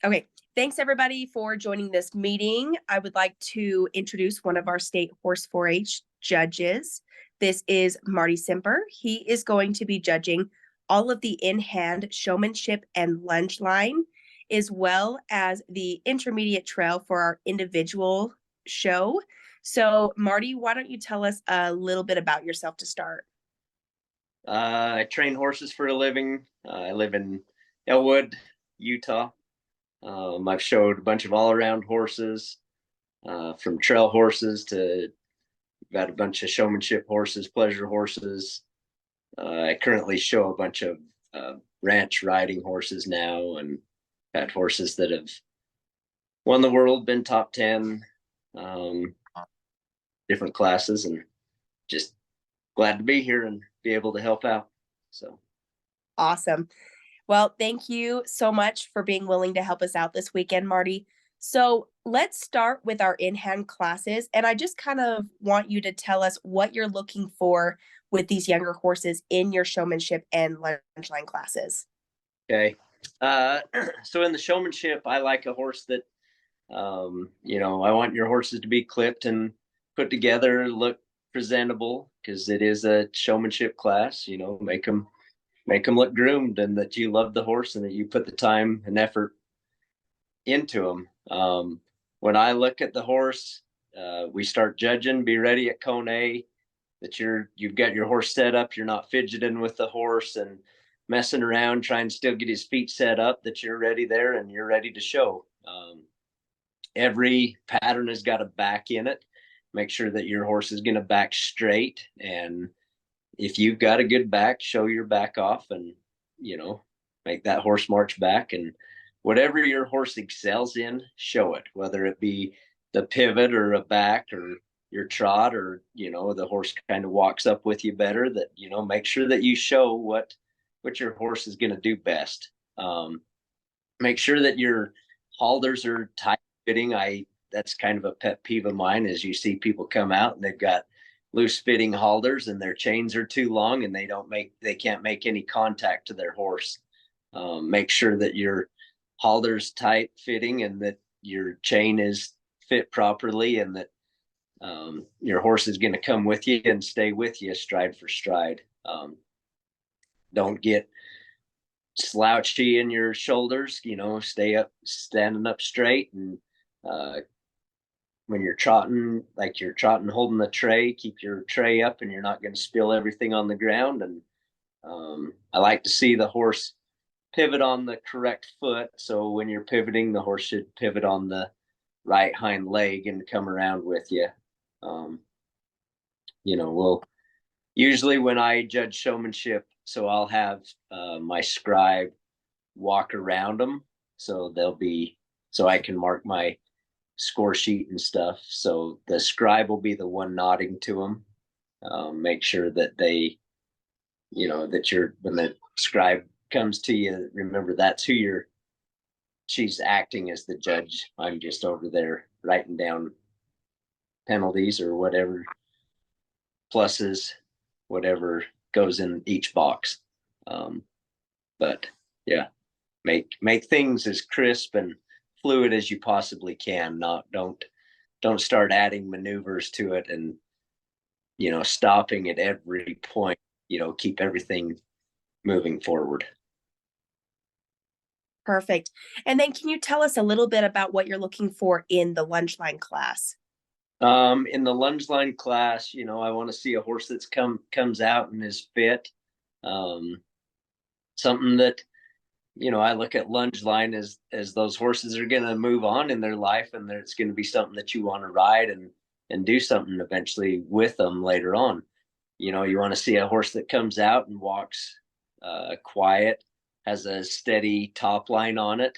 Okay, thanks everybody for joining this meeting. I would like to introduce one of our state horse 4-H judges. This is Marty Simper. He is going to be judging all of the in-hand showmanship and lunge line, as well as the intermediate trail for our individual show. So Marty, why don't you tell us a little bit about yourself to start? I train horses for a living. I live in Elwood, Utah. I've showed a bunch of all-around horses, from trail horses to got a bunch of showmanship horses, pleasure horses. I currently show a bunch of ranch riding horses now, and had horses that have won the world, been top 10, um, different classes, and just glad to be here and be able to help out. So. Awesome. Well, thank you so much for being willing to help us out this weekend, Marty. So let's start with our in-hand classes. And I just kind of want you to tell us what you're looking for with these younger horses in your showmanship and lunge line classes. Okay. So in the showmanship, I like a horse that, I want your horses to be clipped and put together, look presentable, because it is a showmanship class. Make them look groomed, and that you love the horse and that you put the time and effort into them. When I look at the horse, we start judging. Be ready at cone A that you've got your horse set up. You're not fidgeting with the horse and messing around trying to still get his feet set up. That you're ready there and you're ready to show. Every pattern has got a back in it. Make sure that your horse is going to back straight, and if you've got a good back, show your back off and, make that horse march back. And whatever your horse excels in, show it, whether it be the pivot or a back or your trot, or, the horse kind of walks up with you better, that, make sure that you show what your horse is going to do best. Make sure that your halters are tight fitting. That's kind of a pet peeve of mine, is you see people come out and they've got loose fitting halters and their chains are too long and they can't make any contact to their horse. Make sure that your halter's tight fitting and that your chain is fit properly, and that your horse is going to come with you and stay with you stride for stride. Don't get slouchy in your shoulders, stay up, standing up straight. And when you're trotting, like you're trotting holding the tray, keep your tray up and you're not going to spill everything on the ground. And I like to see the horse pivot on the correct foot. So when you're pivoting, the horse should pivot on the right hind leg and come around with you. We'll usually, when I judge showmanship, so I'll have my scribe walk around them, so so I can mark my score sheet and stuff. So the scribe will be the one nodding to them. Make sure that they, when the scribe comes to you, remember that's she's acting as the judge. I'm just over there writing down penalties or whatever, pluses, whatever goes in each box. But yeah, make things as crisp and fluid as you possibly can. Don't start adding maneuvers to it and, stopping at every point. Keep everything moving forward. Perfect. And then can you tell us a little bit about what you're looking for in the lunge line class? In the lunge line class, I want to see a horse that's comes out and is fit. Something that, I look at lunge line as those horses are going to move on in their life, and it's going to be something that you want to ride and do something eventually with them later on. You want to see a horse that comes out and walks quiet, has a steady top line on it,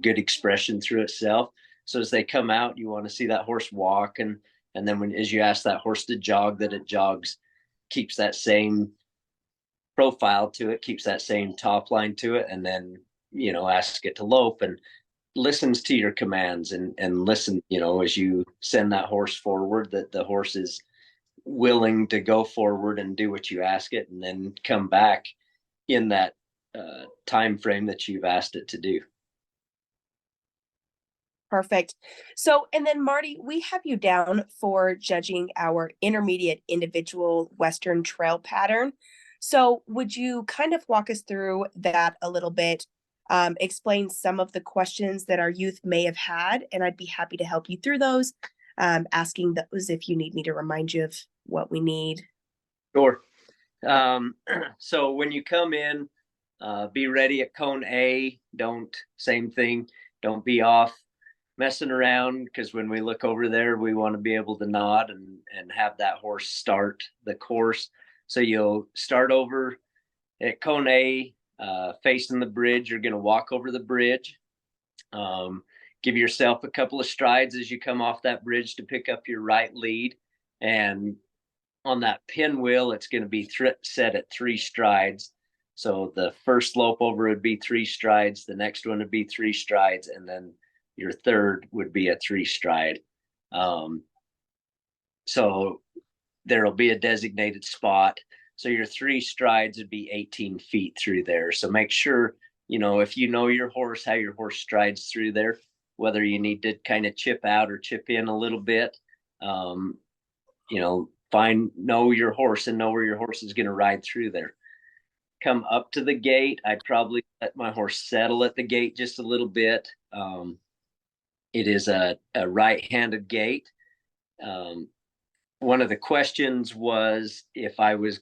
good expression through itself. So as they come out, you want to see that horse walk, and then as you ask that horse to jog, that it jogs, keeps that same profile to it, keeps that same top line to it, and then ask it to lope and listens to your commands, and listen, as you send that horse forward, that the horse is willing to go forward and do what you ask it, and then come back in that time frame that you've asked it to do. Perfect. So, and then Marty, we have you down for judging our intermediate individual Western trail pattern. So, would you kind of walk us through that a little bit? Explain some of the questions that our youth may have had, and I'd be happy to help you through those, asking those if you need me to remind you of what we need. Sure. So when you come in, be ready at cone A. Same thing, don't be off messing around, because when we look over there, we want to be able to nod and have that horse start the course. So you'll start over at cone A, facing the bridge. You're going to walk over the bridge. Give yourself a couple of strides as you come off that bridge to pick up your right lead. And on that pinwheel, it's going to be set at 3 strides. So the first slope over would be 3 strides, the next one would be 3 strides, and then your third would be a 3 stride. So there'll be a designated spot. So your 3 strides would be 18 feet through there. So make sure, if you know your horse, how your horse strides through there, whether you need to kind of chip out or chip in a little bit, know your horse and know where your horse is going to ride through there. Come up to the gate. I'd probably let my horse settle at the gate just a little bit. It is a right-handed gate. One of the questions was if I was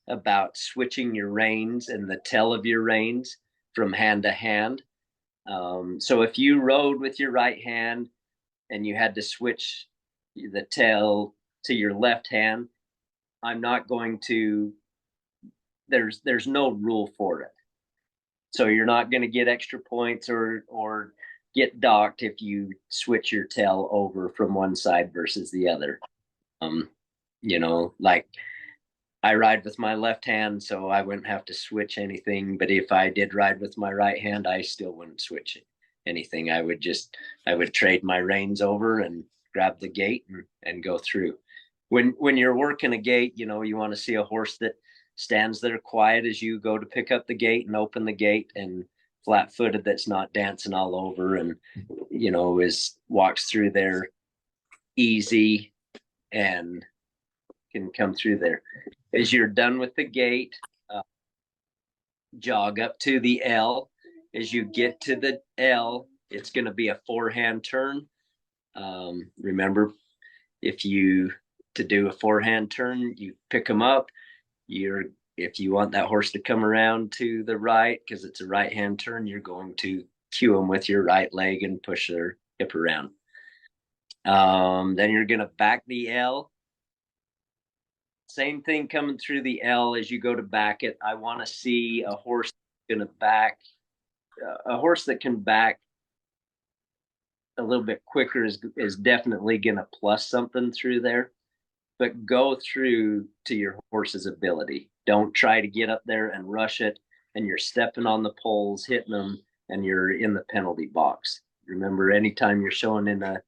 about switching your reins and the tail of your reins from hand to hand. So if you rode with your right hand and you had to switch the tail to your left hand, I'm not going to, there's no rule for it. So you're not going to get extra points or get docked if you switch your tail over from one side versus the other. Like I ride with my left hand, so I wouldn't have to switch anything. But if I did ride with my right hand, I still wouldn't switch anything. I would trade my reins over and grab the gate and go through. When you're working a gate, you want to see a horse that stands there quiet as you go to pick up the gate and open the gate, and flat footed, that's not dancing all over, and walks through there easy and can come through there. As you're done with the gate, jog up to the L. As you get to the L, it's going to be a 4-hand turn. Remember, to do a 4-hand turn, you pick them up. If you want that horse to come around to the right, because it's a right-hand turn, you're going to cue them with your right leg and push their hip around. Then you're going to back the L. Same thing coming through the L. As you go to back it, I want to see a horse going to back. A horse that can back a little bit quicker is definitely going to plus something through there. But go through to your horse's ability. Don't try to get up there and rush it, and you're stepping on the poles, hitting them, and you're in the penalty box. Remember, anytime you're showing in a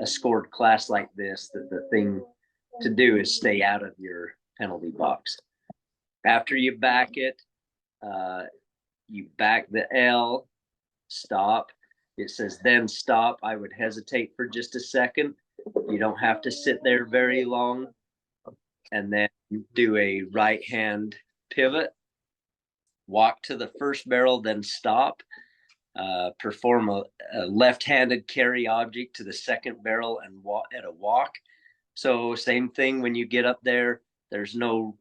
scored class like this, that the thing to do is stay out of your penalty box. After you back it, you back the L, stop. It says then stop. I would hesitate for just a second. You don't have to sit there very long. And then do a right hand pivot, walk to the first barrel, then stop. Perform a left-handed carry object to the second barrel and walk at a walk. So same thing when you get up there. There's no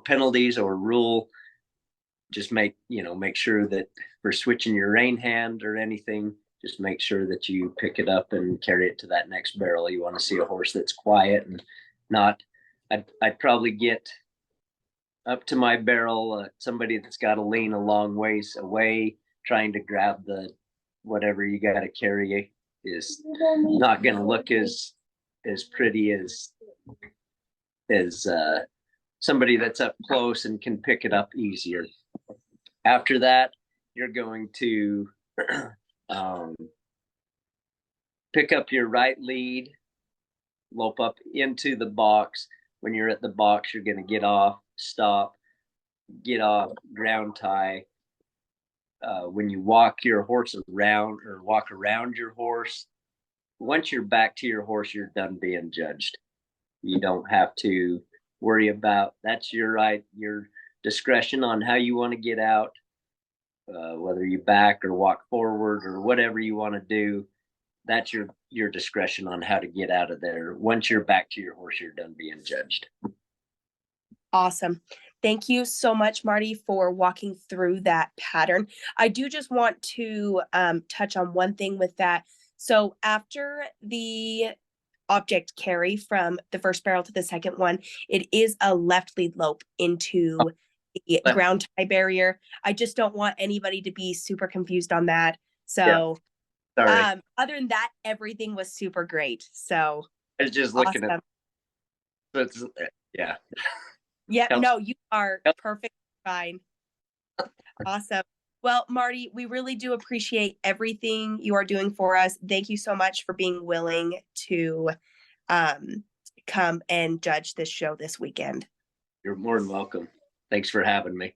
penalties or rule. Just make sure that for switching your rein hand or anything, just make sure that you pick it up and carry it to that next barrel. You want to see a horse that's quiet and not. I'd probably get up to my barrel. Somebody that's got to lean a long ways away, trying to grab the whatever you got to carry, is not going to look as pretty as somebody that's up close and can pick it up easier. After that, you're going to pick up your right lead, lope up into the box. When you're at the box, you're going to get off, stop, get off, ground tie, when you walk your horse around or walk around your horse, once you're back to your horse, you're done being judged. You don't have to worry about that's your right, your discretion on how you want to get out, whether you back or walk forward or whatever you want to do. That's your discretion on how to get out of there. Once you're back to your horse, you're done being judged. Awesome. Thank you so much, Marty, for walking through that pattern. I do just want to touch on one thing with that. So after the object carry from the first barrel to the second one, it is a left lead lope into the ground tie barrier. I just don't want anybody to be super confused on that. So Sorry. other than that, everything was super great. So I was just looking awesome. at it's, yeah. Yeah, Helps. no, you are perfect. Fine. Awesome. Well, Marty, we really do appreciate everything you are doing for us. Thank you so much for being willing to come and judge this show this weekend. You're more than welcome. Thanks for having me.